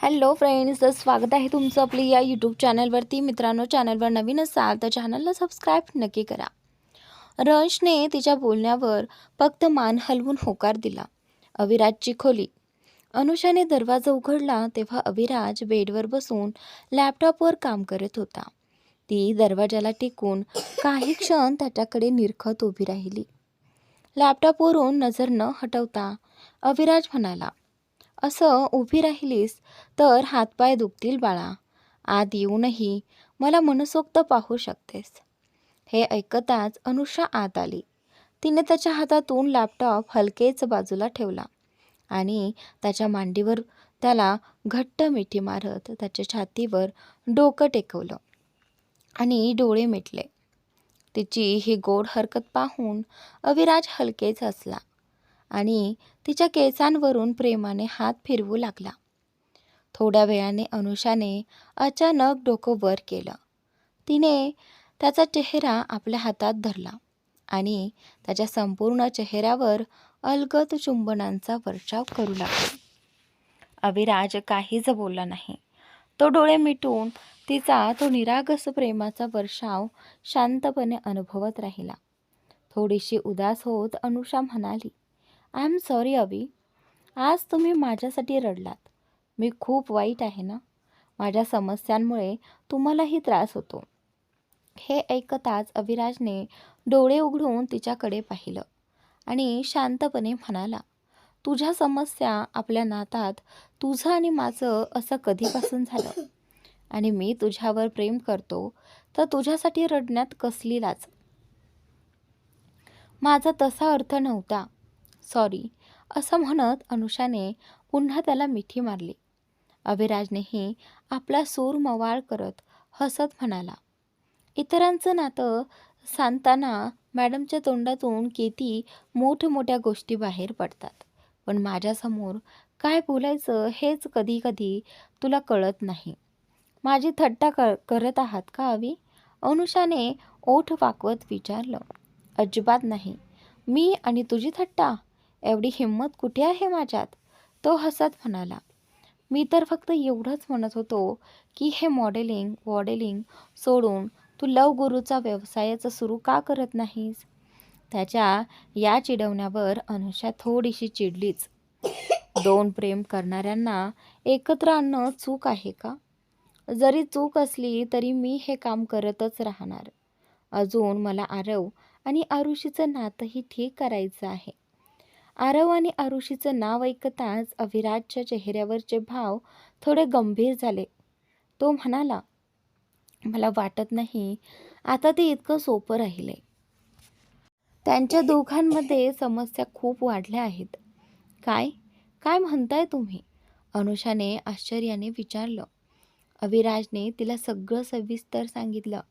Hello friends, तर स्वागत आहे तुमचं आपली या यूट्यूब चॅनलवरती. मित्रांनो, चॅनलवर नवीन असाल तर चॅनलला सबस्क्राईब नक्की करा. रंशने तिच्या बोलण्यावर फक्त मान हलवून होकार दिला. अविराजची खोली. अनुषाने दरवाजा उघडला तेव्हा अविराज बेडवर बसून लॅपटॉपवर काम करत होता. ती दरवाजाला टेकून काही क्षण त्याच्याकडे निरखत उभी राहिली. लॅपटॉपवरून नजर न हटवता अविराज म्हणाला, असं उभी राहिलीस तर हातपाय दुखतील बाळा. आत येऊनही मला मनसोक्त पाहू शकतेस. हे ऐकताच अनुषा आत आली. तिने त्याच्या हातातून लॅपटॉप हलकेच बाजूला ठेवला आणि त्याच्या मांडीवर त्याला घट्ट मिठी मारत त्याच्या छातीवर डोकं टेकवलं आणि डोळे मिटले. तिची ही गोड हरकत पाहून अविराज हलकेच हसला आणि तिच्या केसांवरून प्रेमाने हात फिरवू लागला. थोड्या वेळाने अनुषाने अचानक डोकं वर केलं. तिने त्याचा चेहरा आपल्या हातात धरला आणि त्याच्या संपूर्ण चेहऱ्यावर अलगद चुंबनांचा वर्षाव करू लागला. अविराज काहीच बोलला नाही. तो डोळे मिटून तिचा तो निरागस प्रेमाचा वर्षाव शांतपणे अनुभवत राहिला. थोडीशी उदास होत अनुषा म्हणाली, आय एम सॉरी अवी, आज तुम्ही माझ्यासाठी रडलात. मी खूप वाईट आहे ना. माझ्या समस्यांमुळे तुम्हालाही त्रास होतो. हे ऐकताच अविराजने डोळे उघडून तिच्याकडे पाहिलं आणि शांतपणे म्हणाला, तुझ्या समस्या आपल्या नातात तुझं आणि माझं असं कधीपासून झालं? आणि मी तुझ्यावर प्रेम करतो तर तुझ्यासाठी रडण्यात कसली लाज? माझा तसा अर्थ नव्हता. सॉरी, असं म्हणत अनुषाने पुन्हा त्याला मिठी मारली. अविराजनेही आपला सूर मवाळ करत हसत म्हणाला, इतरांचं नातं सांगताना मॅडमच्या तोंडातून किती मोठमोठ्या गोष्टी बाहेर पडतात, पण माझ्यासमोर काय बोलायचं हेच कधी कधी तुला कळत नाही. माझी थट्टा करत आहात का अवी? अनुषाने ओठ वाकवत विचारलं. अजिबात नाही. मी आणि तुझी थट्टा? एवढी हिंमत कुठे आहे माझ्यात? तो हसत म्हणाला, मी तर फक्त एवढंच म्हणत होतो की हे मॉडेलिंग सोडून तू लव गुरूचा व्यवसायच सुरू का करत नाहीस? त्याच्या या चिडवण्यावर अनुषा थोडीशी चिडलीच. दोन प्रेम करणाऱ्यांना एकत्र आणणं चूक आहे का? जरी चूक असली तरी मी हे काम करतच राहणार. अजून मला आरव आणि आरुषीचं नातंही ठीक करायचं आहे. आरव आणि आरुषीचं नाव ऐकताच अविराजच्या चेहऱ्यावरचे भाव थोडे गंभीर झाले. तो म्हणाला, मला वाटत नाही आता ते इतकं सोपं राहिलंय. त्यांच्या दोघांमध्ये समस्या खूप वाढल्या आहेत. काय काय म्हणताय तुम्ही? अनुषाने आश्चर्याने विचारलं. अविराजने तिला सगळं सविस्तर सांगितलं.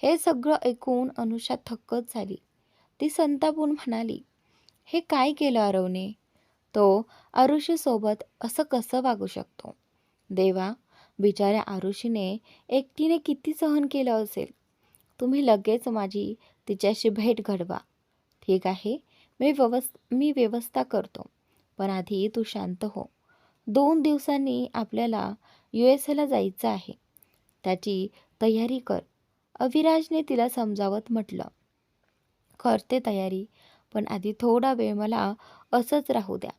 हे सगळं ऐकून अनुषा थक्कच झाली. ती संतापून म्हणाली, हे काय केलं आरवने? तो आरुषीसोबत असं कसं वागू शकतो? देवा, बिचाऱ्या आरुषीने एकटीने किती सहन केलं असेल. तुम्ही लगेच माझी तिच्याशी भेट घडवा. ठीक आहे, मी व्यवस्था करतो, पण आधी तू शांत हो. 2 दिवसांनी आपल्याला USA जायचं आहे. त्याची तयारी कर. अविराजने तिला समजावत म्हटलं. करते तयारी, पण आधी थोडा वेळ मला असंच राहू द्या.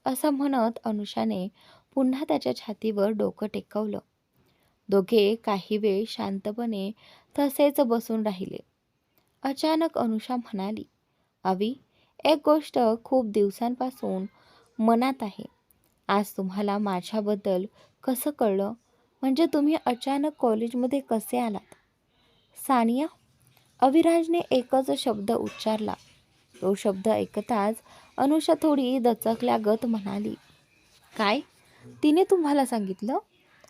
असं म्हणत अनुषाने पुन्हा त्याच्या छातीवर डोकं टेकवलं. दोघे काही वेळ शांतपणे तसेच बसून राहिले. अचानक अनुषा म्हणाली, अवी, एक गोष्ट खूप दिवसांपासून मनात आहे. आज तुम्हाला माझ्याबद्दल कसं कळलं? म्हणजे तुम्ही अचानक कॉलेजमध्ये कसे आलात? सानिया? अविराजने एकच शब्द उच्चारला. तो शब्द ऐकताच अनुषा थोडी दचकल्यागत म्हणाली, काय? तिने तुम्हाला सांगितलं?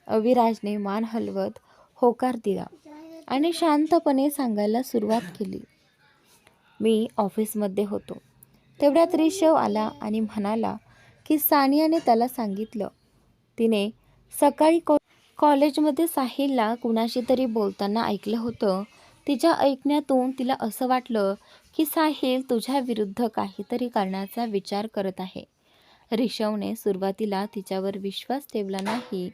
अविराजने मान हलवत होकार दिला आणि शांतपणे सांगायला सुरुवात केली. मी ऑफिसमध्ये होतो तेवढ्यात ऋषव आला आणि म्हणाला की सानियाने त्याला सांगितलं. तिने सकाळी कॉलेजमध्ये साहिलला कुणाशी तरी बोलताना ऐकलं होतं. तिच्या ऐकण्यातून तिला असं वाटलं की साहिल तुझ्या विरुद्ध काहीतरी करण्याचा विचार करत आहे ऋषवने सुरुवातीला तिच्यावर विश्वास ठेवला नाही,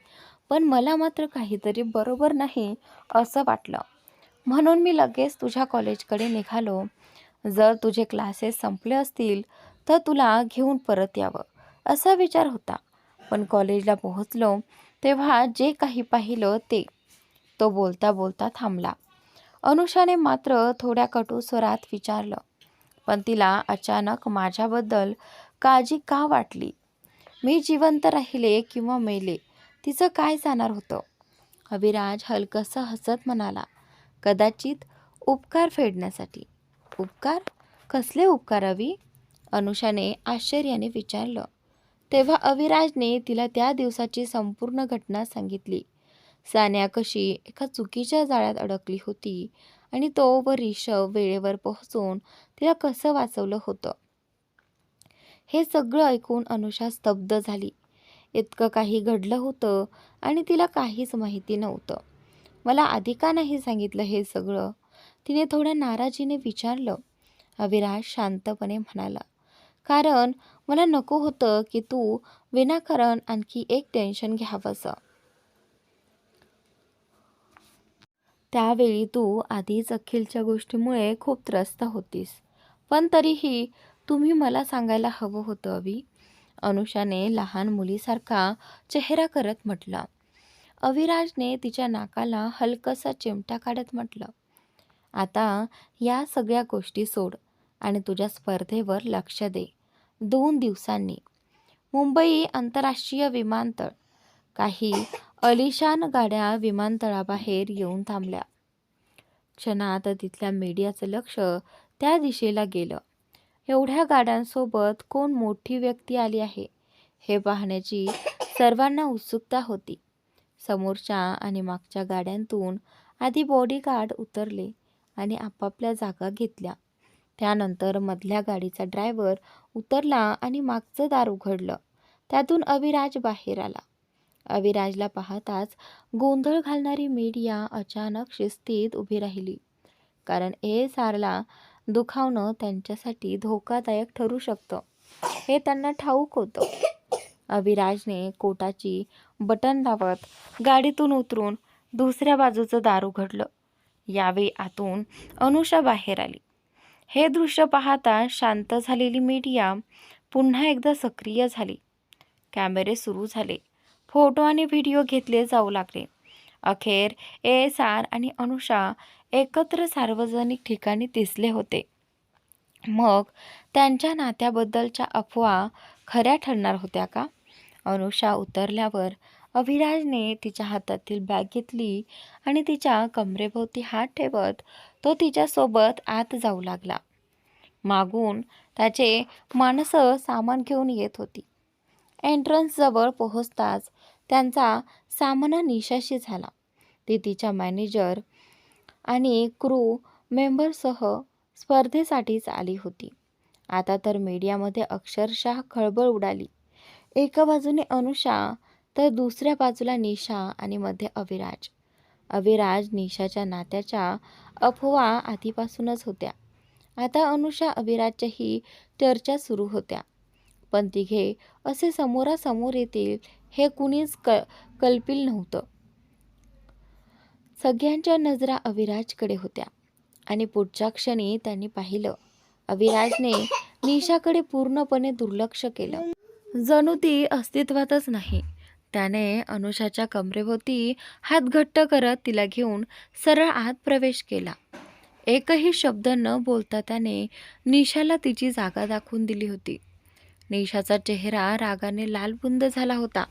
पण मला मात्र काहीतरी बरोबर नाही असं वाटलं. म्हणून मी लगेच तुझ्या कॉलेजकडे निघालो. जर तुझे क्लासेस संपले असतील तर तुला घेऊन परत यावं असा विचार होता. पण कॉलेजला पोहोचलो तेव्हा जे काही पाहिलं ते. तो बोलता बोलता थांबला. अनुषाने मात्र थोड्या कटू स्वरात विचारलं, पण तिला अचानक माझ्याबद्दल काळजी का वाटली? मी जिवंत राहिले किंवा मेले तिचं काय जाणार होतं? अविराज हलकसं हसत म्हणाला, कदाचित उपकार फेडण्यासाठी. उपकार? कसले उपकार अवी? अनुषाने आश्चर्याने विचारलं. तेव्हा अविराजने तिला त्या दिवसाची संपूर्ण घटना सांगितली. सान्या कशी एका चुकीच्या जाळ्यात अडकली होती आणि तो व ऋषभ वेळेवर पोहोचून तिला कसं वाचवलं होतं. हे सगळं ऐकून अनुषा स्तब्ध झाली. इतकं काही घडलं होतं आणि तिला काहीच माहिती नव्हतं. मला आधी का नाही सांगितलं हे सगळं? तिने थोड्या नाराजीने विचारलं. अविराज शांतपणे म्हणाला, कारण मला नको होतं की तू विनाकारण आणखी एक टेन्शन घ्यावंसं. त्यावेळी तू आधीच अखिलच्या गोष्टीमुळे खूप त्रस्त होतीस. पण तरीही तुम्ही मला सांगायला हवं होतं अवी. अनुषाने लहान मुलीसारखा चेहरा करत म्हटलं. अविराजने तिच्या नाकाला हलकसा चिमटा काढत म्हटलं, आता या सगळ्या गोष्टी सोड आणि तुझ्या स्पर्धेवर लक्ष दे. 2 दिवसांनी मुंबई आंतरराष्ट्रीय विमानतळ. काही अलिशान गाड्या विमानतळाबाहेर येऊन थांबल्या. क्षणात तिथल्या मीडियाचं लक्ष त्या दिशेला गेलं. एवढ्या गाड्यांसोबत कोण मोठी व्यक्ती आली आहे हे पाहण्याची सर्वांना उत्सुकता होती. समोरच्या आणि मागच्या गाड्यांतून आधी बॉडीगार्ड उतरले आणि आपापल्या जागा घेतल्या. त्यानंतर मधल्या गाडीचा ड्रायव्हर उतरला आणि मागचं दार उघडलं. त्यातून अविराज बाहेर आला. अविराजला पाहताच गोंधळ घालणारी मीडिया अचानक शिस्तीत उभी राहिली. कारण ASRला दुखावणं त्यांच्यासाठी धोकादायक ठरू शकतं हे त्यांना ठाऊक होतं. अविराजने कोटाची बटन दाबत गाडीतून उतरून दुसऱ्या बाजूचं दार उघडलं. यावेळी आतून अनुषा बाहेर आली. हे दृश्य पाहता शांत झालेली मीडिया पुन्हा एकदा सक्रिय झाली. कॅमेरे सुरू झाले. फोटो आणि व्हिडिओ घेतले जाऊ लागले. अखेर ASR आणि अनुषा एकत्र सार्वजनिक ठिकाणी दिसले होते. मग त्यांच्या नात्याबद्दलच्या अफवा खऱ्या ठरणार होत्या का? अनुषा उतरल्यावर अविराजने तिच्या हातातील बॅग घेतली आणि तिच्या कमरेभोवती हात ठेवत तो तिच्यासोबत आत जाऊ लागला. मागून त्याचे माणसं सामान घेऊन येत होती. एंट्रन्सजवळ पोहोचताच त्यांचा सामना निशाशी झाला. ती तिच्या मॅनेजर आणि क्रू मेंबरसह स्पर्धेसाठीच आली होती. आता तर मीडियामध्ये अक्षरशः खळबळ उडाली. एका बाजूने अनुषा तर दुसऱ्या बाजूला निशा आणि मध्ये अविराज. अविराज निशाच्या नात्याच्या अफवा आधीपासूनच होत्या. आता अनुषा अविराजच्याही चर्चा सुरू होत्या. पण तिघे असे समोरासमोर येतील हे कुणीच कल्पिल नव्हतं. सगळ्यांच्या नजरा अविराजकडे होत्या आणि पुढच्या क्षणी त्यांनी पाहिलं, अविराजने निशाकडे पूर्णपणे दुर्लक्ष केलं. जणू ती अस्तित्वातच नाही. त्याने अनुषाच्या कमरेभोवती हात घट्ट करत तिला घेऊन सरळ आत प्रवेश केला. एकही शब्द न बोलता त्याने निशाला तिची जागा दाखवून दिली होती. निशाचा चेहरा रागाने लालबुंद झाला होता,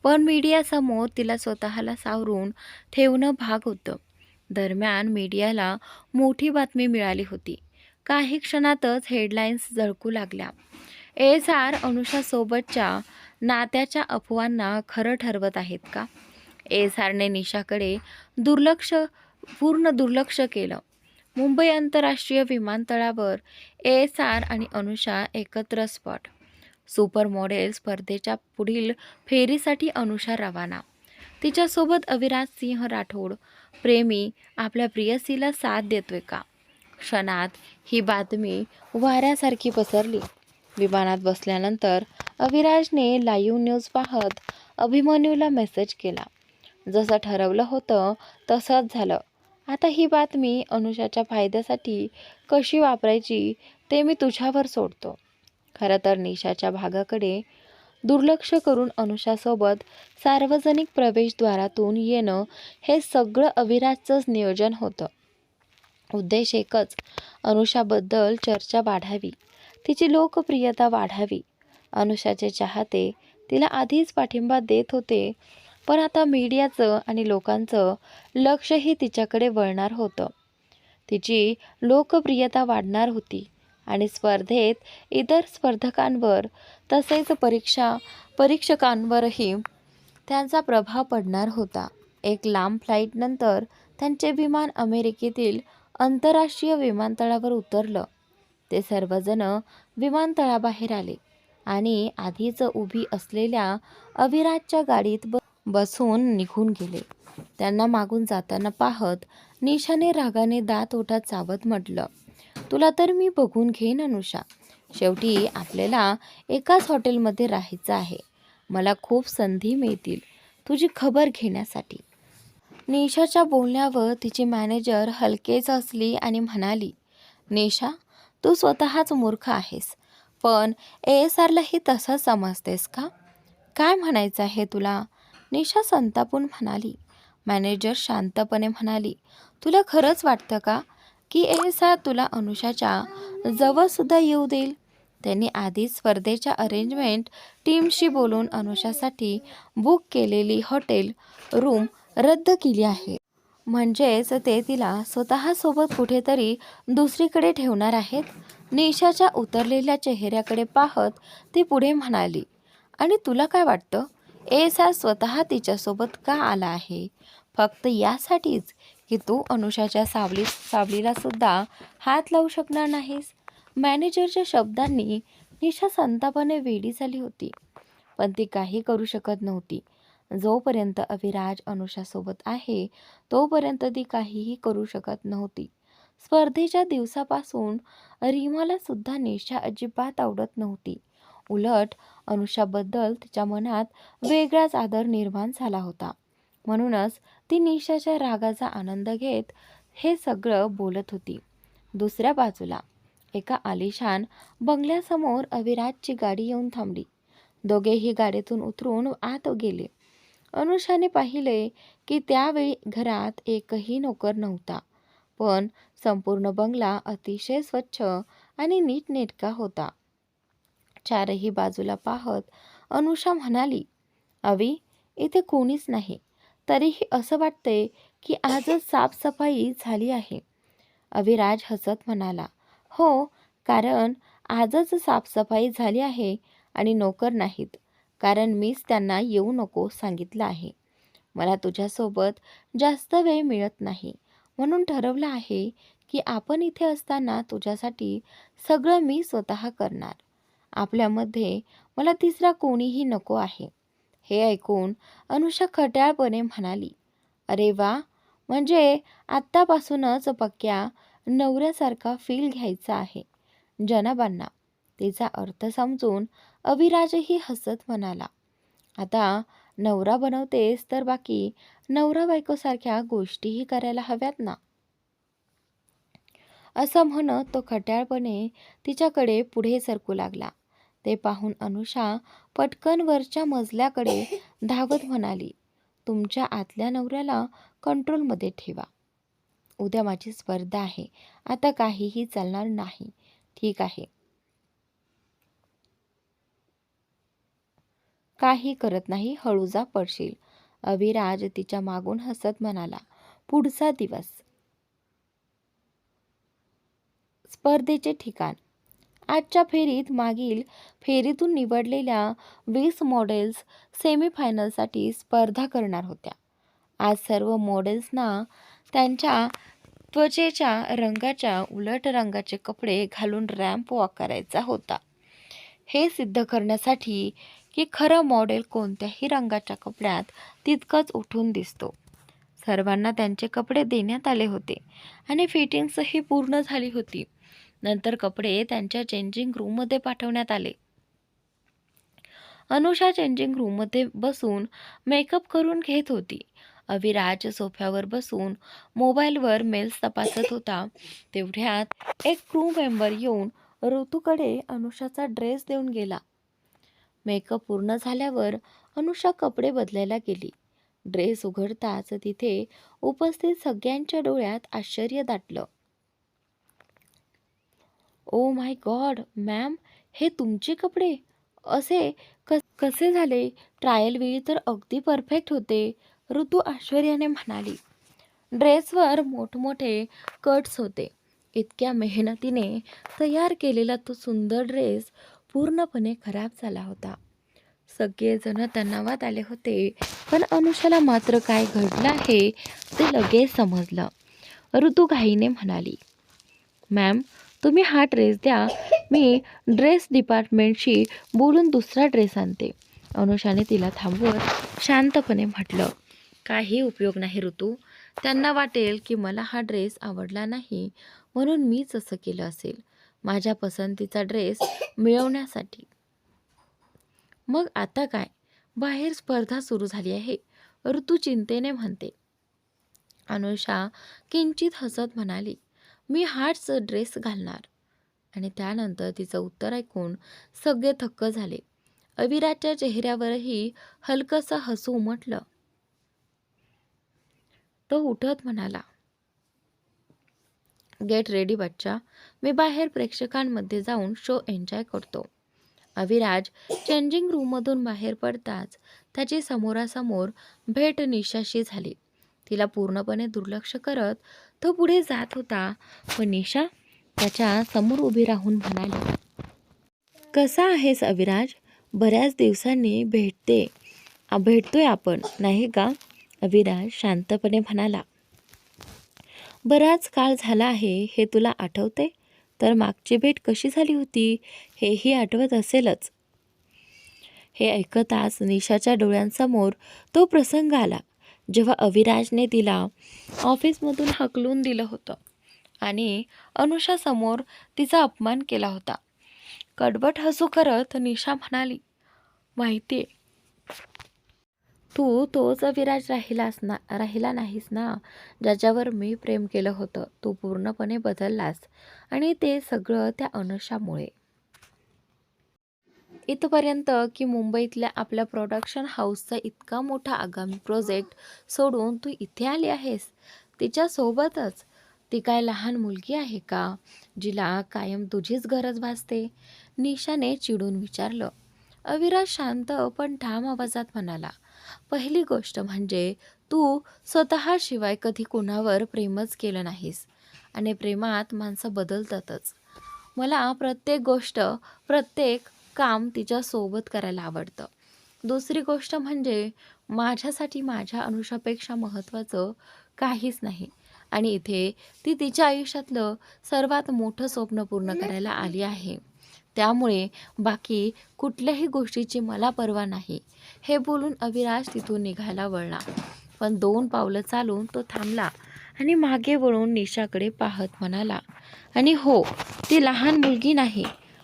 पण मीडियासमोर तिला स्वतःला सावरून ठेवणं भाग होतं. दरम्यान मीडियाला मोठी बातमी मिळाली होती. काही क्षणातच हेडलाईन्स झळकू लागल्या. ASR अनुषासोबतच्या नात्याच्या अफवांना खरं ठरवत आहेत का? ASRने निशाकडे पूर्ण दुर्लक्ष केलं. मुंबई आंतरराष्ट्रीय विमानतळावर ASR आणि अनुषा एकत्र स्पॉट. सुपर मॉडेल स्पर्धेच्या पुढील फेरीसाठी अनुषा रवाना. तिच्यासोबत अविराज सिंह राठोड, प्रेमी आपल्या प्रियसीला साथ देतोय का? क्षणात ही बातमी वाऱ्यासारखी पसरली. विमानात बसल्यानंतर अविराजने लाईव्ह न्यूज पाहत अभिमन्यूला मेसेज केला. जसं ठरवलं होतं तसंच झालं. आता ही बातमी अनुषाच्या फायद्यासाठी कशी वापरायची ते मी तुझ्यावर सोडतो. खरं तर निशाच्या भागाकडे दुर्लक्ष करून अनुषासोबत सार्वजनिक प्रवेशद्वारातून येणं हे सगळं अविराजचंच नियोजन होतं. उद्देश एकच, अनुषाबद्दल चर्चा वाढावी, तिची लोकप्रियता वाढावी. अनुषाचे चाहते तिला आधीच पाठिंबा देत होते, पण आता मीडियाचं आणि लोकांचं लक्षही तिच्याकडे वळणार होतं. तिची लोकप्रियता वाढणार होती आणि स्पर्धेत इतर स्पर्धकांवर तसेच परीक्षकांवरही त्यांचा प्रभाव पडणार होता. एक लांब फ्लाईटनंतर त्यांचे विमान अमेरिकेतील आंतरराष्ट्रीय विमानतळावर उतरलं. ते सर्वजण विमानतळाबाहेर आले आणि आधीच उभी असलेल्या अविराजच्या गाडीत बसून निघून गेले. त्यांना मागून जाताना पाहत निशाने रागाने दात ओठात चावत म्हटलं, तुला तर मी बघून घेईन अनुषा. शेवटी आपल्याला एकाच हॉटेलमध्ये राहायचं आहे. मला खूप संधी मिळतील तुझी खबर घेण्यासाठी. निशाच्या बोलण्यावर तिची मॅनेजर हलकेच हसली आणि म्हणाली, निशा, तू स्वतःच मूर्ख आहेस, पण ASRलाही तसंच समजतेस का? काय म्हणायचं आहे तुला? निशा संतापून म्हणाली. मॅनेजर शांतपणे म्हणाली, तुला खरंच वाटतं का की ASR तुला अनुषाच्या जवळसुद्धा येऊ देईल? त्यांनी आधीच स्पर्धेच्या अरेंजमेंट टीमशी बोलून अनुषासाठी बुक केलेली हॉटेल रूम रद्द केली आहे. म्हणजेच ते तिला स्वतःसोबत कुठेतरी दुसरीकडे ठेवणार आहेत. निशाच्या उतरलेल्या चेहऱ्याकडे पाहत ती पुढे म्हणाली, आणि तुला काय वाटतं, ASR स्वतः तिच्यासोबत का आला आहे? फक्त यासाठीच की तू अनुषाच्या सावलीला सुद्धा हात लावू शकणार नाहीस? मॅनेजरच्या शब्दांनी निशा संतापाने वेडी झाली होती, पण ती काही करू शकत नव्हती. जोपर्यंत अविराज अनुषासोबत आहे तोपर्यंत ती काहीही करू शकत नव्हती. स्पर्धेच्या दिवसापासून रीमाला सुद्धा निशा अजिबात आवडत नव्हती. उलट अनुषाबद्दल तिच्या मनात वेगळाच आदर निर्माण झाला होता. म्हणूनच ती निशाच्या रागाचा आनंद घेत हे सगळं बोलत होती. दुसऱ्या बाजूला एका आलिशान बंगल्यासमोर अविराजची गाडी येऊन थांबली. दोघेही गाडीतून उतरून आत गेले. अनुषाने पाहिले की त्यावेळी घरात एकही नोकर नव्हता, पण संपूर्ण बंगला अतिशय स्वच्छ आणि नीटनेटका होता. चारही बाजूला पाहत अनुषा म्हणाली, अवी, इथे कोणीच नाही, तरीही असं वाटतंय की आजच साफसफाई झाली आहे. अविराज हसत म्हणाला, हो, कारण आजच साफसफाई झाली आहे आणि नोकर नाहीत, कारण मीच त्यांना येऊ नको सांगितलं आहे. मला तुझ्यासोबत जास्त वेळ मिळत नाही, म्हणून ठरवलं आहे की आपण इथे असताना तुझ्यासाठी सगळं मी स्वतः करणार. आपल्यामध्ये मला तिसरा कोणीही नको आहे. हे ऐकून अनुषा खट्याळपणे म्हणाली, अरे वा, म्हणजे आत्तापासूनच पक्क्या नवऱ्यासारखा फील घ्यायचा आहे जनाबांना. तिचा अर्थ समजून अविराजही हसत म्हणाला, आता नवरा बनवतेस तर बाकी नवरा बायकोसारख्या गोष्टीही करायला हव्यात ना. असं म्हणत तो खट्याळपणे तिच्याकडे पुढे सरकू लागला. ते पाहून अनुषा पटकन वरच्या मजल्याकडे धावत म्हणाली, तुमच्या आतल्या नवऱ्याला कंट्रोलमध्ये ठेवा. उद्या माझी स्पर्धा आहे, आता काहीही चालणार नाही. ठीक आहे, काही करत नाही, हळू जा, पडशील. अविराज तिच्या मागून हसत म्हणाला. पुढचा दिवस. स्पर्धेचे ठिकाण. आजच्या फेरीत मागील फेरीतून निवडलेल्या 20 मॉडेल्स सेमीफायनलसाठी स्पर्धा करणार होत्या. आज सर्व मॉडेल्सना त्यांच्या त्वचेच्या रंगाच्या उलट रंगाचे कपडे घालून रॅम्प वॉक करायचा होता. हे सिद्ध करण्यासाठी की खरं मॉडेल कोणत्याही रंगाच्या कपड्यात तितकंच उठून दिसतो. सर्वांना त्यांचे कपडे देण्यात आले होते आणि फिटिंग्सही पूर्ण झाली होती. नंतर कपडे त्यांच्या चेंजिंग रूममध्ये पाठवण्यात आले. अनुषा चेंजिंग रूममध्ये बसून मेकअप करून घेत होती. अविराज सोफ्यावर बसून मोबाईलवर मेल्स तपासत होता. तेवढ्यात एक क्रू मेंबर येऊन ऋतूकडे अनुषाचा ड्रेस देऊन गेला. मेकअप पूर्ण झाल्यावर अनुषा कपडे बदलायला गेली. ड्रेस उघडताच तिथे उपस्थित सगळ्यांच्या डोळ्यात आश्चर्य दाटलं. ओ माय गॉड मॅम, हे तुमचे कपडे असे कसे झाले? ट्रायल वेळी तर अगदी परफेक्ट होते, ऋतू आश्चर्याने म्हणाली. ड्रेसवर मोठमोठे कट्स होते. इतक्या मेहनतीने तयार केलेला तो सुंदर ड्रेस पूर्णपणे खराब झाला होता. सगळेजण तणावात आले होते, पण अनुषाला मात्र काय घडलं आहे ते लगेच समजलं. ऋतू घाईने म्हणाली, मॅम तुम्ही हा ड्रेस द्या, मी ड्रेस डिपार्टमेंटशी बोलून दुसरा ड्रेस आणते. अनुषाने तिला थांबवत शांतपणे म्हटलं, काही उपयोग नाही ऋतू. त्यांना वाटेल की मला हा ड्रेस आवडला नाही म्हणून मीच असं केलं असेल, माझ्या पसंतीचा ड्रेस मिळवण्यासाठी. मग आता काय? बाहेर स्पर्धा सुरू झाली आहे, ऋतू चिंतेने म्हणते. अनुषा किंचित हसत म्हणाली, मी हाच ड्रेस घालणार. आणि त्यानंतर तिचं उत्तर ऐकून सगळे थक्क झाले. अविराजच्या चेहऱ्यावरही हलकंसं हसू उमटलं. तो उठत म्हणाला, गेट रेडी बच्चा, मी बाहेर प्रेक्षकांमध्ये जाऊन शो एन्जॉय करतो. अविराज चेंजिंग रूममधून बाहेर पडताच त्याची समोरासमोर भेट निशाशी झाली. तिला पूर्णपणे दुर्लक्ष करत तो पुढे जात होता, पण निशा त्याच्या समोर उभी राहून म्हणाली, कसा आहेस अविराज? बऱ्याच दिवसांनी भेटतोय आपण, नाही का? अविराज शांतपणे म्हणाला, बराच काळ झाला आहे, हे तुला आठवते? तर मागची भेट कशी झाली होती हेही आठवत असेलच. हे ऐकताच निशाच्या डोळ्यांसमोर तो प्रसंग आला, जेव्हा अविराजने तिला ऑफिसमधून हकलून दिलं होतं आणि अनुषासमोर तिचा अपमान केला होता. कडवट हसू करत निशा म्हणाली, माहितीये, तू तोच अविराज राहिला नाहीस ना, ज्याच्यावर मी प्रेम केलं होतं. तू पूर्णपणे बदललास आणि ते सगळं त्या अनुषामुळे. इथपर्यंत की मुंबईतल्या आपल्या प्रोडक्शन हाऊसचा इतका मोठा आगामी प्रोजेक्ट सोडून तू इथे आली आहेस, तिच्यासोबतच. ती काय लहान मुलगी आहे का, जिला कायम तुझीच गरज भासते? निशाने चिडून विचारलं. अविराज शांत पण ठाम आवाजात म्हणाला, पहिली गोष्ट म्हणजे तू स्वतःशिवाय कधी कोणावर प्रेमच केलं नाहीस आणि प्रेमात माणसं बदलतातच. मला प्रत्येक गोष्ट, प्रत्येक काम तिच्यासोबत करायला आवडतं. दुसरी गोष्ट म्हणजे माझ्यासाठी माझ्या अनुषापेक्षा महत्त्वाचं काहीच नाही आणि इथे ती तिच्या आयुष्यातलं सर्वात मोठं स्वप्न पूर्ण करायला आली आहे. त्यामुळे बाकी कुठल्याही गोष्टीची मला पर्वा नाही. हे बोलून अविराज तिथून निघायला वळला, पण 2 पावलं चालून तो थांबला आणि मागे वळून निशाकडे पाहत म्हणाला, आणि हो, ती लहान मुलगी नाही,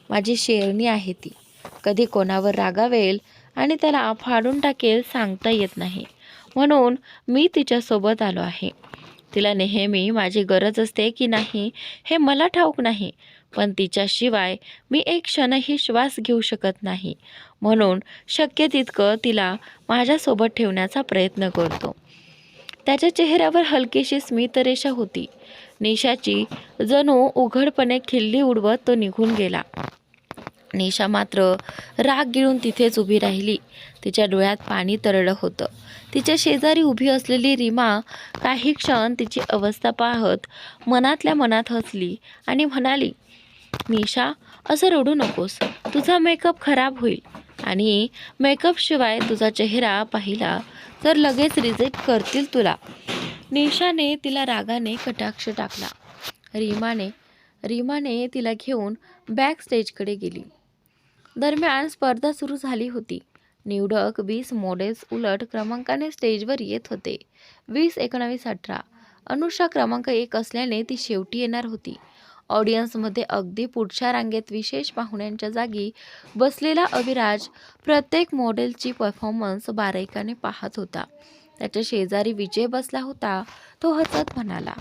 माझी शेरणी आहे ती. कधी कोणावर रागावेल आणि त्याला फाडून टाकेल सांगता येत नाही, म्हणून मी तिच्यासोबत आलो आहे. तिला नेहमी माझी गरज असते की नाही हे मला ठाऊक नाही, पण तिच्याशिवाय मी एक क्षणही श्वास घेऊ शकत नाही, म्हणून शक्य तितकं तिला माझ्यासोबत ठेवण्याचा प्रयत्न करतो. त्याच्या चेहऱ्यावर हलकीशी स्मितरेषा होती. निशाची जणू उघडपणे खिल्ली उडवत तो निघून गेला. निशा मात्र राग गिळून तिथेच उभी राहिली. तिच्या डोळ्यात पाणी तरळलं होतं. तिच्या शेजारी उभी असलेली रीमा काही क्षण तिची अवस्था पाहत मनातल्या मनात हसली आणि म्हणाली, निशा, असं रडू नकोस. तुझा मेकअप खराब होईल आणि मेकअपशिवाय तुझा चेहरा पाहिला तर लगेच रिजेक्ट करतील तुला. निशाने तिला रागाने कटाक्ष टाकला. रीमाने तिला घेऊन बॅक स्टेजकडे गेली. दरम्यान स्पर्धा सुरू झाली होती. निवडक 20 मॉडेल्स उलट क्रमांकाने स्टेजवर येत होते. 20, 19, 18. अनुषा क्रमांक 1 असल्याने ती शेवटी येणार होती. ऑडियन्समध्ये अगदी पुढच्या रांगेत विशेष पाहुण्यांच्या जागी बसलेला अविराज प्रत्येक मॉडेलची परफॉर्मन्स बारकाईने पाहत होता. त्याच्या शेजारी विजय बसला होता. तो हसत म्हणाला,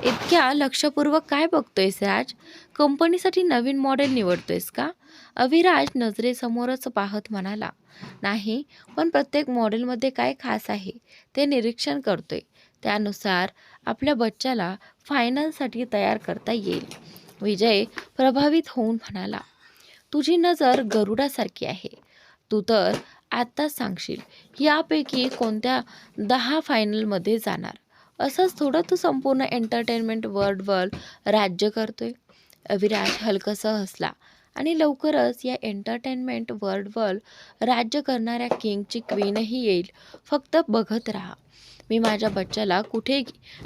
"इतक्या लक्षपूर्वक काय बघतोयस राज? कंपनीसाठी नवीन मॉडेल निवडतोयस का?" अविराज नजरेसमोरच पाहत म्हणाला, "नाही, पण प्रत्येक मॉडेलमध्ये काय खास आहे ते निरीक्षण करतोय. त्यानुसार आपल्या बच्च्याला फायनलसाठी तयार करता येईल." विजय प्रभावित होऊन म्हणाला, "तुझी नजर गरुडासारखी आहे. तू तर आत्ताच सांगशील यापैकी कोणत्या 10 फायनलमध्ये जाणार. असंच थोडं तू संपूर्ण एंटरटेनमेंट वर्ल्डवर राज्य करतोय." अविराज हलकसं हसला, "आणि लवकरच या एंटरटेनमेंट वर्ल्डवर राज्य करणाऱ्या किंगची क्वीनही येईल. फक्त बघत राहा. मी माझ्या बच्च्याला कुठे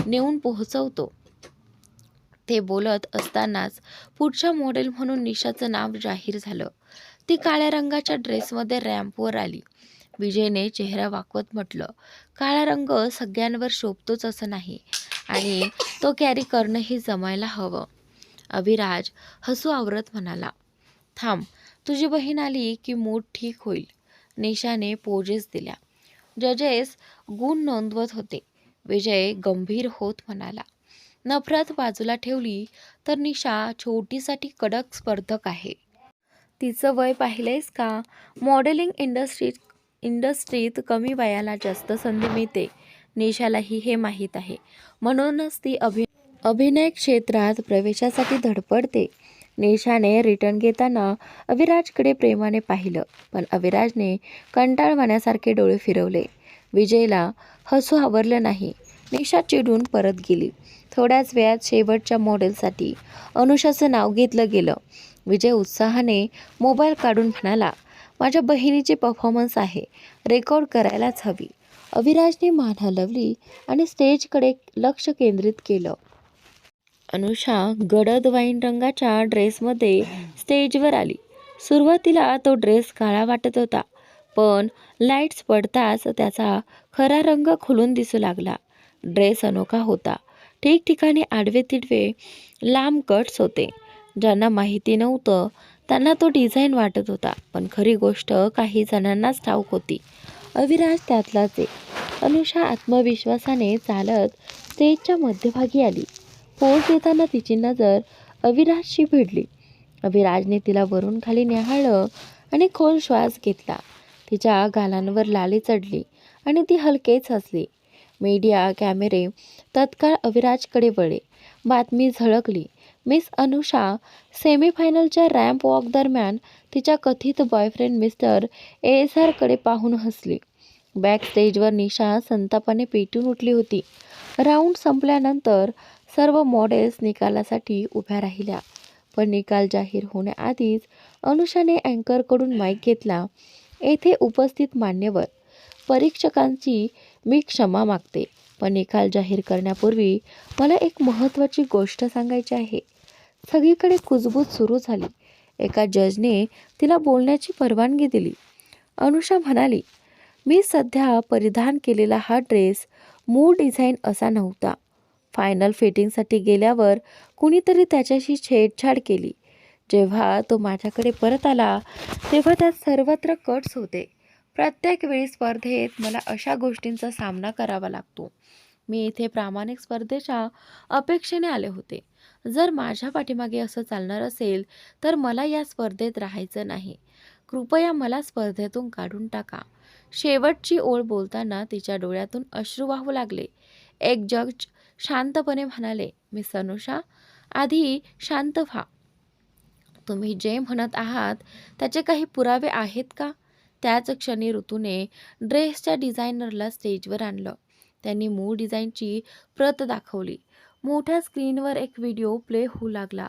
नेऊन पोहोचवतो." ते बोलत असतानाच पुढच्या मॉडेल म्हणून निशाचं नाव जाहीर झालं. ती काळ्या रंगाच्या ड्रेसमध्ये रॅम्पवर आली. विजयने चेहरा वाकवत म्हटलं, "काळा रंग सगळ्यांवर शोभतोच असं नाही आणि तो कॅरी करणंही जमायला हवं." अविराज हसू आवरत म्हणाला, "थांब, तुझी बहीण आली की मूड ठीक होईल." निशाने पोजेस दिल्या. जजेस गुण नोंदवत होते. विजय गंभीर होत म्हणाला, "नफरत बाजूला ठेवली तर निशा छोटीसाठी कडक स्पर्धक आहे. तिचं वय पाहिलंयस का? मॉडेलिंग इंडस्ट्रीत कमी वयाला जास्त संधी मिळते. निशालाही हे माहीत आहे. म्हणूनच ती अभिनय क्षेत्रात प्रवेशासाठी धडपडते." निशाने रिटर्न घेताना अविराजकडे प्रेमाने पाहिलं, पण अविराजने कंटाळवाण्यासारखे डोळे फिरवले. विजयला हसू आवरलं नाही. निशा चिडून परत गेली. थोड्याच वेळात शेवटच्या मॉडेलसाठी अनुषाचं नाव घेतलं गेलं. विजय उत्साहाने मोबाईल काढून म्हणाला, "माझ्या बहिणीची परफॉर्मन्स आहे, रेकॉर्ड करायलाच हवी." अविराजने मान हलवली आणि स्टेजकडे लक्ष केंद्रित केलं. अनुषा गडद वाईन रंगाच्या ड्रेसमध्ये स्टेजवर आली. सुरुवातीला तो ड्रेस काळा वाटत होता, पण लाईट्स पडताच त्याचा खरा रंग खुलून दिसू लागला. ड्रेस अनोखा होता. ठिकठिकाणी आडवे-तिडवे लांब कट्स होते. ज्यांना माहिती नव्हतं त्यांना तो डिझाईन वाटत होता, पण खरी गोष्ट काही जणांनाच ठाऊक होती. अविराज त्यातलाच एक. अनुषा आत्मविश्वासाने चालत स्टेजच्या मध्यभागी आली. पोज देताना तिची नजर अविराजशी भिडली. अविराजने तिला वरून खाली न्याहाळलं आणि खोल श्वास घेतला. तिच्या गालांवर लाली चढली आणि ती हलकेच हसली. मीडिया कॅमेरे तत्काळ अविराजकडे वळले. बातमी झळकली. मिस अनुषा सेमीफायनलच्या रॅम्प वॉक दरम्यान तिच्या कथित बॉयफ्रेंड मिस्टर एएसआरकडे पाहून हसली. बॅक स्टेजवर निशा संतापाने पेटून उठली होती. राऊंड संपल्यानंतर सर्व मॉडेल्स निकालासाठी उभ्या राहिल्या, पण निकाल जाहीर होण्याआधीच अनुषाने अँकरकडून माईक घेतला. "येथे उपस्थित मान्यवर, परीक्षकांची मी क्षमा मागते, पण निकाल जाहीर करण्यापूर्वी मला एक महत्त्वाची गोष्ट सांगायची आहे." सगळीकडे कुजबूज सुरू झाली. एका जजने तिला बोलण्याची परवानगी दिली. अनुषा म्हणाली, "मी सध्या परिधान केलेला हा ड्रेस मूळ डिझाईन असा नव्हता. फायनल फिटिंगसाठी गेल्यावर कुणीतरी त्याच्याशी छेडछाड केली. जेव्हा तो माझ्याकडे परत आला तेव्हा त्यात सर्वत्र कट्स होते. प्रत्येक वेळी स्पर्धेत मला अशा गोष्टींचा सामना करावा लागतो. मी इथे प्रामाणिक स्पर्धेच्या अपेक्षेने आले होते. जर माझ्या पाठीमागे असं चालणार असेल तर मला या स्पर्धेत राहायचं नाही. कृपया मला स्पर्धेतून काढून टाका." शेवटची ओळ बोलताना तिच्या डोळ्यातून अश्रू वाहू लागले. एक जज शांतपणे म्हणाले, "मिस अनुषा, आधी शांत व्हा. तुम्ही जे म्हणत आहात त्याचे काही पुरावे आहेत का?" त्याच क्षणी ऋतूने ड्रेसच्या डिझायनरला स्टेजवर आणलं. त्यांनी मूळ डिझाईनची प्रत दाखवली. मोठ्या स्क्रीनवर एक व्हिडिओ प्ले होऊ लागला.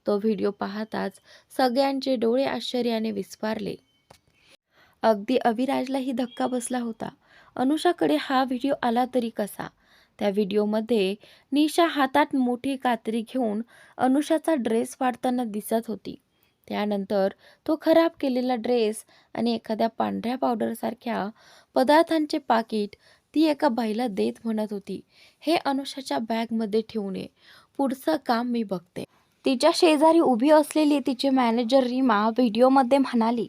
तो व्हिडिओ पाहताच सगळ्यांचे डोळे आश्चर्याने विस्फारले. अगदी अविराजलाही धक्का बसला होता. अनुषाकडे हा व्हिडिओ आला तरी कसा? त्या व्हिडिओमध्ये निशा हातात मोठी कात्री घेऊन अनुषाचा ड्रेस फाडताना दिसत होती. त्यानंतर तो खराब केलेला ड्रेस आणि एखाद्या पांढऱ्या पावडरसारख्या पदार्थांचे पाकीट ती एका बाईला देत म्हणत होती, "हे अनुषाच्या बॅगमध्ये ठेवून ये. पुढचं काम मी बघते." तिच्या शेजारी उभी असलेली तिची मॅनेजर रीमा व्हिडिओमध्ये म्हणाली,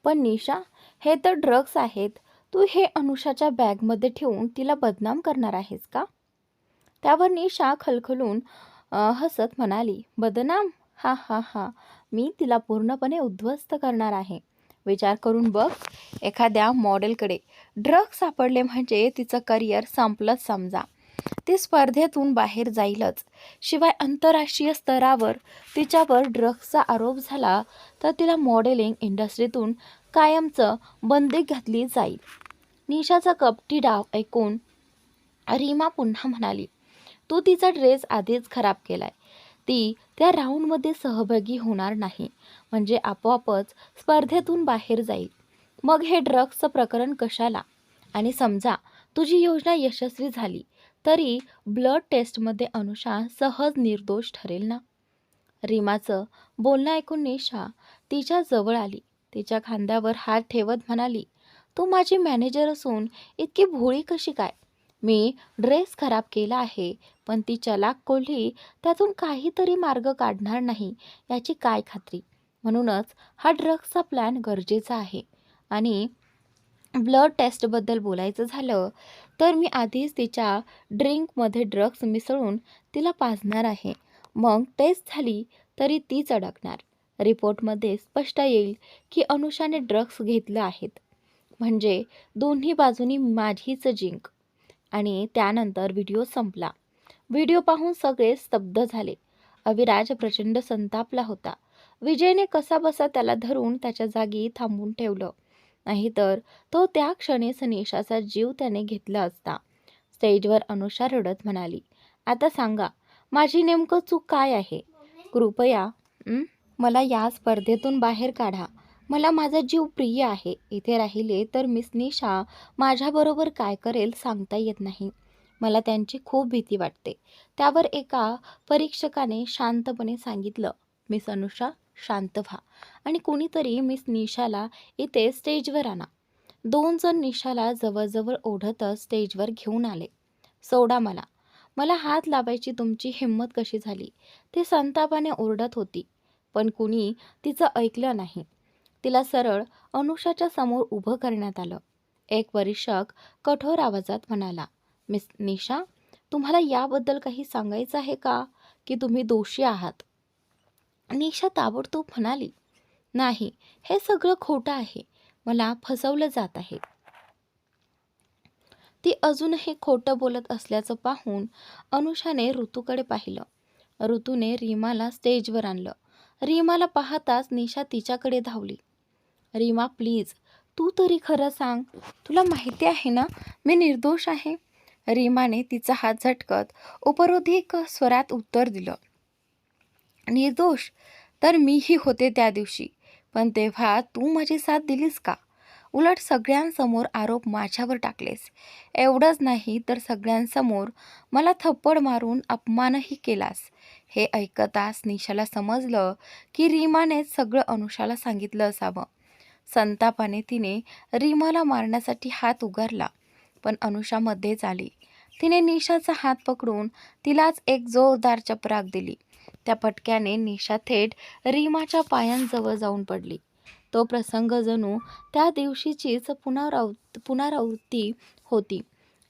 पण निशा, हे तर ड्रग्स आहेत. तू हे अनुषाच्या बॅगमध्ये ठेवून तिला बदनाम करणार आहेस का? त्यावर निशा खलखलून हसत म्हणाली, बदनाम? हा हा हा, मी तिला पूर्णपणे उद्ध्वस्त करणार आहे. विचार करून बघ, एखाद्या मॉडेलकडे ड्रग्ज सापडले म्हणजे तिचं करिअर संपलंच समजा. ती स्पर्धेतून बाहेर जाईलच. शिवाय आंतरराष्ट्रीय स्तरावर तिच्यावर ड्रग्जचा आरोप झाला तर तिला मॉडेलिंग इंडस्ट्रीतून कायमचं बंदी घातली जाईल. निशाचा कपटी डाव ऐकून रीमा पुन्हा म्हणाली, तू तिचा ड्रेस आधीच खराब केलाय. ती त्या राऊंडमध्ये सहभागी होणार नाही म्हणजे आपोआपच स्पर्धेतून बाहेर जाईल. मग हे ड्रग्जचं प्रकरण कशाला? आणि समजा तुझी योजना यशस्वी झाली तरी ब्लड टेस्टमध्ये अनुषा सहज निर्दोष ठरेल ना? रीमाचं बोलणं ऐकून निशा तिच्या जवळ आली. तिच्या खांद्यावर हात ठेवत म्हणाली, तू माझी मॅनेजर असून इतकी भोळी कशी काय? मी ड्रेस खराब केला आहे, पण ती चलाक कोल्ही त्यातून काहीतरी मार्ग काढणार नाही याची काय खात्री? म्हणूनच हा ड्रग्सचा प्लॅन गरजेचा आहे. आणि ब्लड टेस्टबद्दल बोलायचं झालं तर मी आधीच तिच्या ड्रिंकमध्ये ड्रग्स मिसळून तिला पाजणार आहे. मग टेस्ट झाली तरी तीच अडकणार. रिपोर्टमध्ये स्पष्ट येईल की अनुषाने ड्रग्स घेतलं आहेत. म्हणजे दोन्ही बाजूनी माझीच जिंक. आणि त्यानंतर व्हिडिओ संपला. व्हिडिओ पाहून सगळे स्तब्ध झाले. अविराज प्रचंड संतापला होता. विजयने कसाबसा त्याला धरून त्याच्या जागी थांबून ठेवलं. नाहीतर तो त्या क्षणीच निशाचा जीव त्याने घेतला असता. स्टेजवर अनुषा रडत म्हणाली, आता सांगा, माझी नेमकं चूक काय आहे? कृपया मला या स्पर्धेतून बाहेर काढा. मला माझा जीव प्रिय आहे. इथे राहिले तर मिस निशा माझ्याबरोबर काय करेल सांगता येत नाही. मला त्यांची खूप भीती वाटते. त्यावर एका परीक्षकाने शांतपणे सांगितलं, मिस अनुषा, शांत व्हा आणि कुणीतरी मिस निशाला इथे स्टेजवर आणा. 2 जण निशाला जवळजवळ ओढतच स्टेजवर घेऊन आले. सोडा मला. मला हात लावायची तुमची हिंमत कशी झाली? ती संतापाने ओरडत होती. पण कुणी तिचं ऐकलं नाही. तिला सरळ अनुषाच्या समोर उभं करण्यात आलं. एक परीक्षक कठोर आवाजात म्हणाला, मिस निशा, तुम्हाला याबद्दल काही सांगायचं आहे का की तुम्ही दोषी आहात? निशा ताबडतोब म्हणाली, नाही, हे सगळं खोटं आहे. मला फसवलं जात आहे. ती अजूनही खोटं बोलत असल्याचं पाहून अनुषाने ऋतूकडे पाहिलं. ऋतूने रीमाला स्टेजवर आणलं. रीमाला पाहताच निशा तिच्याकडे धावली. रीमा, प्लीज, तू तरी खरं सांग. तुला माहिती आहे ना मी निर्दोष आहे? रीमाने तिचा हात झटकत उपरोधिक स्वरात उत्तर दिलं, निर्दोष तर मीही होते त्या दिवशी. पण तेव्हा तू माझी साथ दिलीस का? उलट सगळ्यांसमोर आरोप माझ्यावर टाकलेस. एवढंच नाही तर सगळ्यांसमोर मला थप्पड मारून अपमानही केलास. हे ऐकताच निशाला समजलं की रीमानेच सगळं अनुषाला सांगितलं असावं. संतापाने तिने रीमाला मारण्यासाठी हात उगारला, पण अनुषा मध्येच आली. तिने निशाचा हात पकडून तिलाच एक जोरदार चपराक दिली. त्या फटक्याने निशा थेट रीमाच्या पायांजवळ जाऊन पडली. तो प्रसंग जणू त्या दिवशीचीच पुनरावृत्ती होती,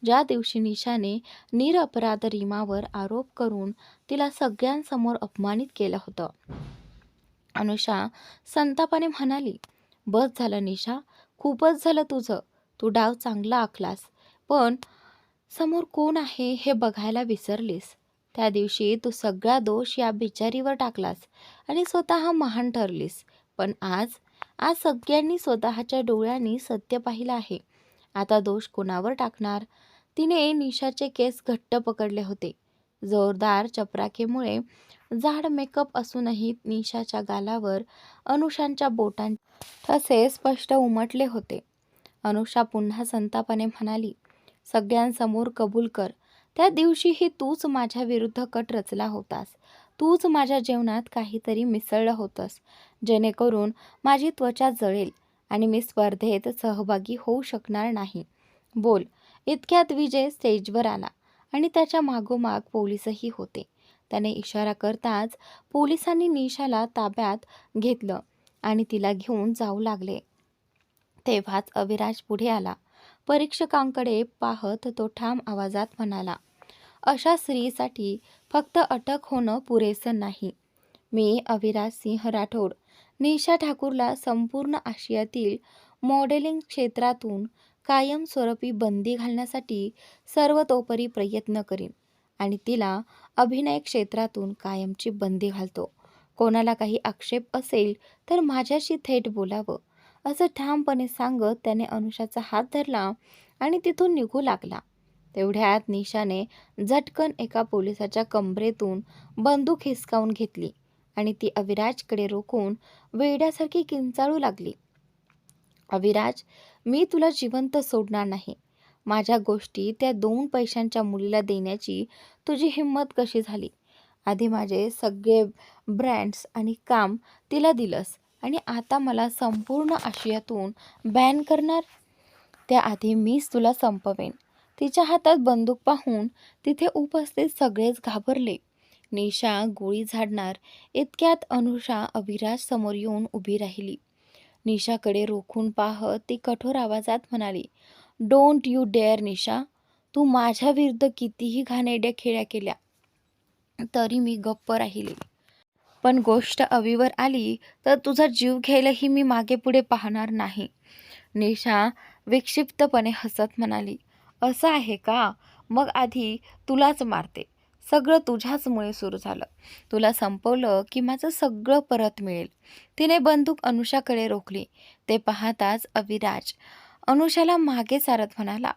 ज्या दिवशी निशाने निरपराध रीमावर आरोप करून तिला सगळ्यांसमोर अपमानित केलं होतं. अनुषा संतापाने म्हणाली, बस झालं निशा, खूपच झालं तुझं. तू डाव चांगला आखलास, पण समोर कोण आहे हे बघायला विसरलीस. त्या दिवशी तू सगळा दोष या बिचारीवर टाकलास आणि स्वतः महान ठरलीस. पण आज सगळ्यांनी स्वतःच्या डोळ्यांनी सत्य पाहिलं आहे. आता दोष कोणावर टाकणार? तिने निशाचे केस घट्ट पकडले होते. जोरदार चपराकीमुळे जाड मेकअप असूनही निशाच्या गालावर अनुषांच्या बोटांचे ठसे स्पष्ट उमटले होते. अनुषा पुन्हा संतापाने म्हणाली, सगळ्यांसमोर कबूल कर, त्या दिवशीही तूच माझ्या विरुद्ध कट रचला होतास. तूच माझ्या जेवणात काहीतरी मिसळलं होतंस, जेणेकरून माझी त्वचा जळेल आणि मी स्पर्धेत सहभागी होऊ शकणार नाही. बोल. इतक्यात विजय स्टेजवर आला आणि त्याच्या मागोमाग पोलिसही होते. त्याने इशारा करताच पोलिसांनी निशाला ताब्यात घेतलं आणि तिला घेऊन जाऊ लागले. तेव्हाच अविराज पुढे आला. परीक्षकांकडे पाहत तो ठाम आवाजात म्हणाला, अशा स्त्रीसाठी फक्त अटक होणं पुरेसं नाही. मी अविराज सिंह राठोड निशा ठाकूरला संपूर्ण आशियातील मॉडेलिंग क्षेत्रातून कायमस्वरूपी बंदी घालण्यासाठी सर्वतोपरी प्रयत्न करीन आणि तिला अभिनय क्षेत्रातून कायमची बंदी घालतो. कोणाला काही आक्षेप असेल तर माझ्याशी थेट बोलावं, असं ठामपणे सांगत त्याने अनुषाचा हात धरला आणि तिथून निघू लागला. तेवढ्यात निशाने झटकन एका पोलिसाच्या कंबरेतून बंदूक हिसकावून घेतली आणि ती अविराजकडे रोखून वेड्यासारखी किंचाळू लागली. अविराज, मी तुला जिवंत सोडणार नाही. माझ्या गोष्टी त्या 2 पैशांच्या मुलीला देण्याची तुझी हिंमत कशी झाली? आधी माझे सगळे ब्रँड्स आणि काम तिला दिलंस आणि आता मला संपूर्ण आशियातून बॅन करणार? त्याआधी मीच तुला संपवेन. तिच्या हातात बंदूक पाहून तिथे उपस्थित सगळेच घाबरले. निशा गोळी झाडणार इतक्यात अनुषा अविराज समोर येऊन उभी राहिली. निशाकडे रोखून पाहत ती कठोर आवाजात म्हणाली, डोंट यू डेअर निशा. तू माझ्या विरुद्ध कितीही घाणेरड्या खेळ्या केल्या तरी मी गप्प राहिले. पण गोष्ट अवीवर आली तर तुझा जीव घ्यायलाही मी मागे पुढे पाहणार नाही. निशा विक्षिप्तपणे हसत म्हणाली, असं आहे का? मग आधी तुलाच मारते. सगळं तुझ्याचमुळे सुरू झालं. तुला संपवलं की माझं सगळं परत मिळेल. तिने बंदूक अनुषाकडे रोखली. ते पाहताच अविराज अनुषाला मागे सारत म्हणाला,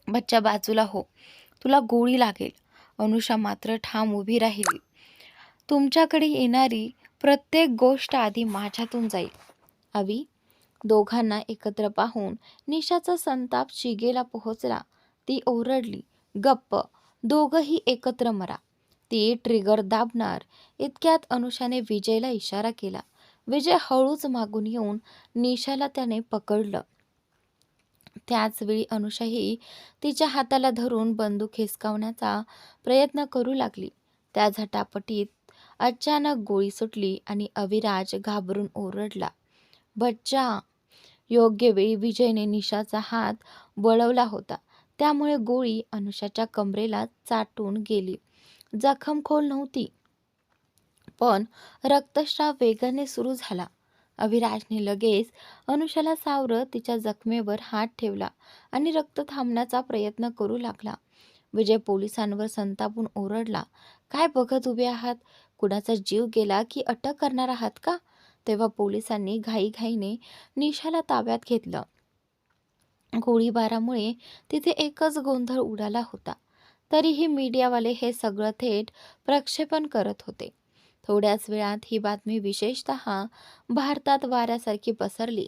बच्चा बाजूला हो, तुला गोळी लागेल. अनुषा मात्र ठाम उभी राहिली. तुमच्याकडे येणारी प्रत्येक गोष्ट आधी माझ्यातून जाईल. अवी, दोघांना एकत्र पाहून निशाचा संताप शिगेला पोहोचला. ती ओरडली, गप्प, दोघंही एकत्र मरा. ती ट्रिगर दाबणार इतक्यात अनुषाने विजयला इशारा केला. विजय हळूच मागून येऊन निशाला त्याने पकडलं. त्याचवेळी अनुषाही तिच्या हाताला धरून बंदूक हिसकावण्याचा प्रयत्न करू लागली. त्या झटापटीत अचानक गोळी सुटली आणि अविराज घाबरून ओरडला, बच्चा. योग्य वेळी विजयने निशाचा हात वळवला होता, त्यामुळे गोळी अनुषाच्या कमरेला चाटून गेली. जखम खोल नव्हती, पण रक्तस्राव वेगाने सुरू झाला. अविराजने लगेच अनुषाला सावरत तिच्या जखमेवर हात ठेवला आणि रक्त थांबण्याचा प्रयत्न करू लागला. विजय पोलिसांवर संतापून ओरडला, काय बघत उभे आहात? कुणाचा जीव गेला की अटक करणार आहात का? तेव्हा पोलिसांनी घाईघाईने निशाला ताब्यात घेतलं. गोळीबारामुळे तिथे एकच गोंधळ उडाला होता. तरीही मीडियावाले हे सगळं थेट प्रक्षेपण करत होते. थोड्याच वेळात ही बातमी विशेषतः भारतात वाऱ्यासारखी पसरली.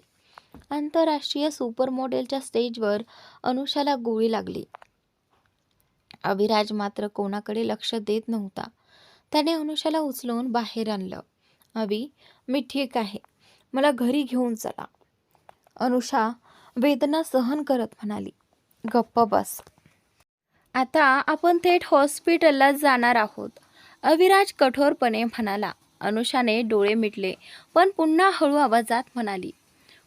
आंतरराष्ट्रीय सुपरमॉडेलच्या स्टेजवर अनुषाला गोळी लागली. अविराज मात्र कोणाकडे लक्ष देत नव्हता. त्याने अनुषाला उचलून बाहेर आणलं. अवी, मी ठीक आहे, मला घरी घेऊन चला. अनुषा वेदना सहन करत म्हणाली, गप्प बस. आता आपण थेट हॉस्पिटलला जाणार आहोत, अविराज कठोरपणे म्हणाला. अनुषाने डोळे मिटले पण पुन्हा हळू आवाजात म्हणाली,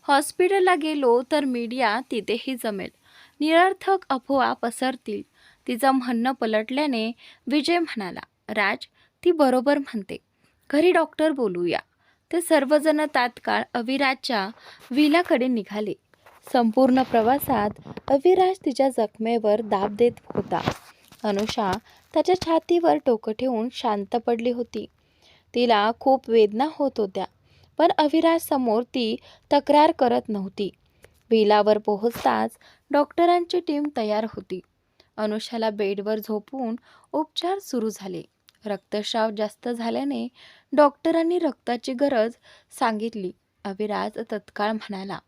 हॉस्पिटलला गेलो तर मीडिया तिथेही जमेल. निरर्थक अफवा पसरतील. तिचं म्हणणं पलटल्याने विजय म्हणाला, राज, ती बरोबर म्हणते. घरी डॉक्टर बोलूया. ते सर्वजण तात्काळ अविराजच्या विलाकडे निघाले. संपूर्ण प्रवासात अविराज तिच्या जखमेवर दाब देत होता. अनुषा त्याच्या छातीवर डोकं ठेवून शांत पडली होती. तिला खूप वेदना होत होत्या, पण अविराज समोर ती तक्रार करत नव्हती. विलावर पोहोचताच डॉक्टरांची टीम तयार होती. अनुषाला बेडवर झोपवून उपचार सुरू झाले. रक्तस्राव जास्त झाल्याने डॉक्टरांनी रक्ताची गरज सांगितली. अविराज तत्काळ म्हणाला,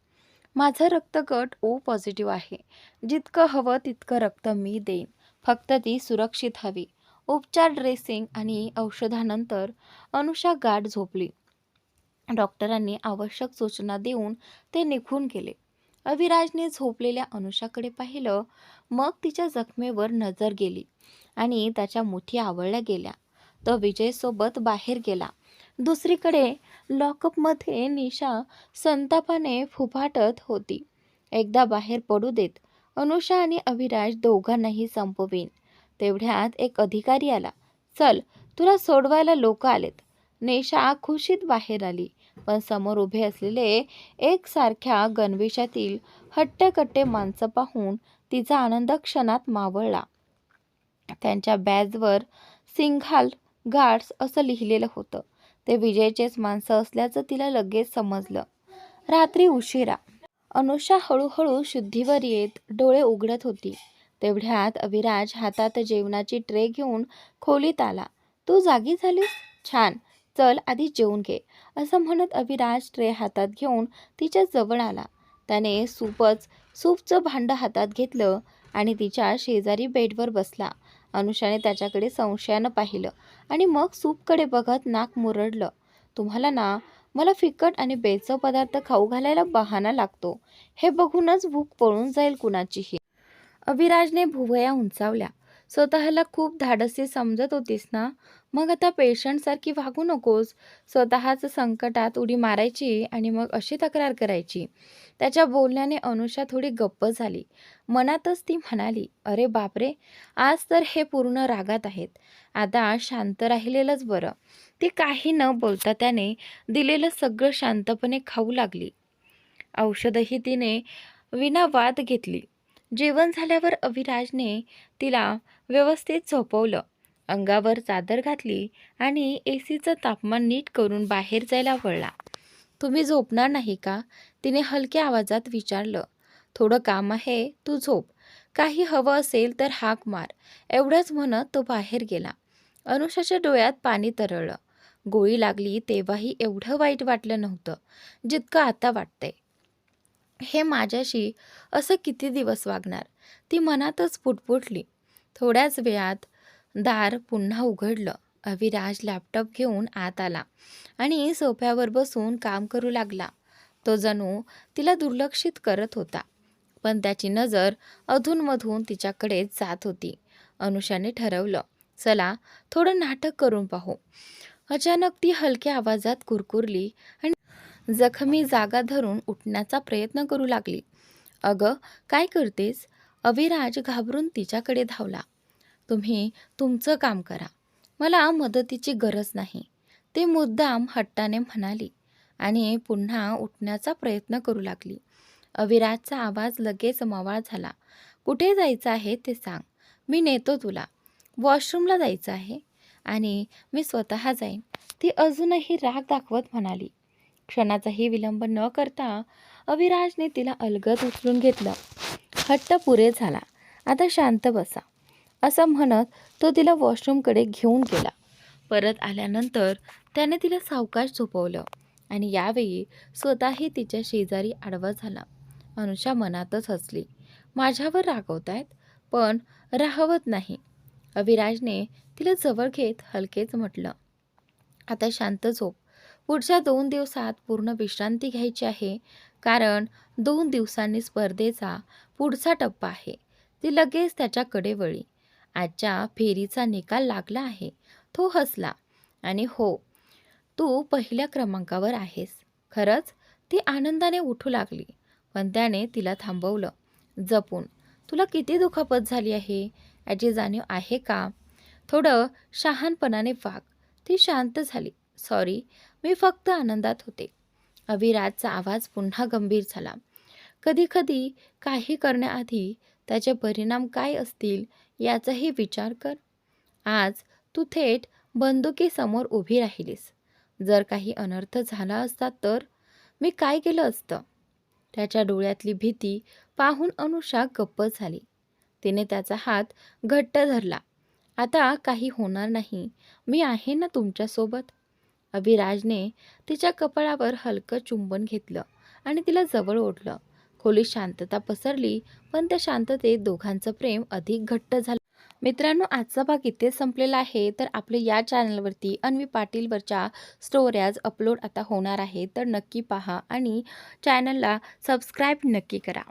माझं रक्तगट O पॉझिटिव्ह आहे. जितकं हवं तितकं रक्त मी देईन, फक्त ती सुरक्षित हवी. उपचार, ड्रेसिंग आणि औषधानंतर अनुषा गाढ झोपली. डॉक्टरांनी आवश्यक सूचना देऊन ते निघून गेले. अविराजने झोपलेल्या अनुषाकडे पाहिलं, मग तिच्या जखमेवर नजर गेली आणि त्याच्या मुठी आवळल्या गेल्या. तो विजयसोबत बाहेर गेला. दुसरीकडे लॉकअपमध्ये निशा संतापाने फुफाटत होती. एकदा बाहेर पडू देत, अनुषा आणि अविराज दोघांनाही संपवीन. तेवढ्यात एक अधिकारी आला. चल, तुला सोडवायला लोक आलेत. निशा खुशीत बाहेर आली, पण समोर उभे असलेले एकसारख्या गणवेशातील हट्टेकट्टे माणसं पाहून तिचा आनंद क्षणात मावळला. त्यांच्या बॅजवर सिंघाल गार्ड्स असं लिहिलेलं होतं. ते विजयचेच माणसं असल्याचं तिला लगेच समजलं. रात्री उशिरा अनुषा हळूहळू शुद्धीवर येत डोळे उघडत होती. तेवढ्यात अविराज हातात जेवणाची ट्रे घेऊन खोलीत आला. तू जागी झालीस? छान, चल आधी जेवून घे, असं म्हणत अविराज ट्रे हातात घेऊन तिच्या जवळ आला. त्याने सूपचं भांडं हातात घेतलं आणि तिच्या शेजारी बेडवर बसला. अनुषाने त्याच्याकडे संशयानं पाहिलं आणि मग सूपकडे बघत नाक मुरडलं. तुम्हाला ना मला फिकट आणि बेचव पदार्थ खाऊ घालायला बहाणा लागतो. हे बघूनच भूक पळून जाईल कुणाचीही. अविराजने भुवया उंचावल्या. स्वतःला खूप धाडसी समजत होतीस ना, मग आता पेशंटसारखी वागू नकोस. स्वतःच संकटात उडी मारायची आणि मग अशी तक्रार करायची. त्याच्या बोलण्याने अनुषा थोडी गप्प झाली. मनातच ती म्हणाली, अरे बापरे, आज तर हे पूर्ण रागात आहेत. आता शांत राहिलेलंच बरं. ती काही न बोलता त्याने दिलेलं सगळं शांतपणे खाऊ लागली. औषधही तिने विनावाद घेतली. जेवण झाल्यावर अविराजने तिला व्यवस्थित झोपवलं. अंगावर चादर घातली आणि एसीचं तापमान नीट करून बाहेर जायला वळला. तुम्ही झोपणार नाही का? तिने हलक्या आवाजात विचारलं. थोडं काम आहे, तू झोप. काही हवं असेल तर हाक मार, एवढंच म्हणत तो बाहेर गेला. अनुषाच्या डोळ्यात पाणी तरळलं. गोळी लागली तेव्हाही एवढं वाईट वाटलं नव्हतं जितकं आता वाटतंय. हे माझ्याशी असं किती दिवस वागणार? ती मनातच पुटपुटली. थोड्याच वेळात दार पुन्हा उघडलं. अविराज लॅपटॉप घेऊन आत आला आणि सोफ्यावर बसून काम करू लागला. तो जणू तिला दुर्लक्षित करत होता, पण त्याची नजर अधूनमधून तिच्याकडे जात होती. अनुषाने ठरवलं, चला थोडं नाटक करून पाहू. अचानक ती हलक्या आवाजात कुरकुरली आणि जखमी जागा धरून उठण्याचा प्रयत्न करू लागली. अगं, काय करतेस? अविराज घाबरून तिच्याकडे धावला. तुम्ही तुमचं काम करा, मला मदतीची गरज नाही, ती मुद्दाम हट्टाने म्हणाली आणि पुन्हा उठण्याचा प्रयत्न करू लागली. अविराजचा आवाज लगेच मवाळ झाला. कुठे जायचं आहे ते सांग, मी नेतो तुला. वॉशरूमला जायचं आहे आणि मी स्वतः जाईन, ती अजूनही राग दाखवत म्हणाली. क्षणाचाही विलंब न करता अविराजने तिला अलगद उचलून घेतलं. हट्ट पुरे झाला, आता शांत बसा, असं म्हणत तो तिला वॉशरूमकडे घेऊन गेला. परत आल्यानंतर त्याने तिला सावकाश झोपवलं आणि यावेळी स्वतःही तिच्या शेजारी आडवा झाला. अनुषा मनातच हसली. माझ्यावर रागवतायत, पण राहवत नाही. अविराजने तिला जवळ घेत हलकेच म्हटलं, आता शांत झोप. पुढच्या 2 दिवसात पूर्ण विश्रांती घ्यायची आहे, कारण 2 दिवसांनी स्पर्धेचा पुढचा टप्पा आहे. ती लगेच त्याच्याकडे वळली. आजच्या फेरीचा निकाल लागला आहे. तो हसला. आणि हो, तू पहिल्या क्रमांकावर आहेस. खरंच? ती आनंदाने उठू लागली, पण त्याने तिला थांबवलं. जपून. तुला किती दुखापत झाली आहे याची जाणीव आहे का? थोडं शहाणपणाने वाग. ती शांत झाली. सॉरी, मी फक्त आनंदात होते. अविराजचा आवाज पुन्हा गंभीर झाला. कधीकधी काही करण्याआधी त्याचे परिणाम काय असतील याचाही विचार कर. आज तू थेट बंदुकीसमोर उभी राहिलीस. जर काही अनर्थ झाला असता तर मी काय केलं असतं? त्याच्या डोळ्यातली भीती पाहून अनुषा गप्प झाली. तिने त्याचा हात घट्ट धरला. आता काही होणार नाही, मी आहे ना तुमच्यासोबत. अविराजने तिच्या कपाळावर हलकं चुंबन घेतलं आणि तिला जवळ ओढलं. खोलीत शांतता पसरली, पण त्या शांततेत दोघांचं प्रेम अधिक घट्ट झालं. मित्रांनो, आजचा भाग इथेच संपलेला आहे. तर आपल्या या चॅनलवरती अन्वी पाटीलवरच्या स्टोऱ्याज अपलोड आता होणार आहे, तर नक्की पहा आणि चॅनलला सबस्क्राईब नक्की करा.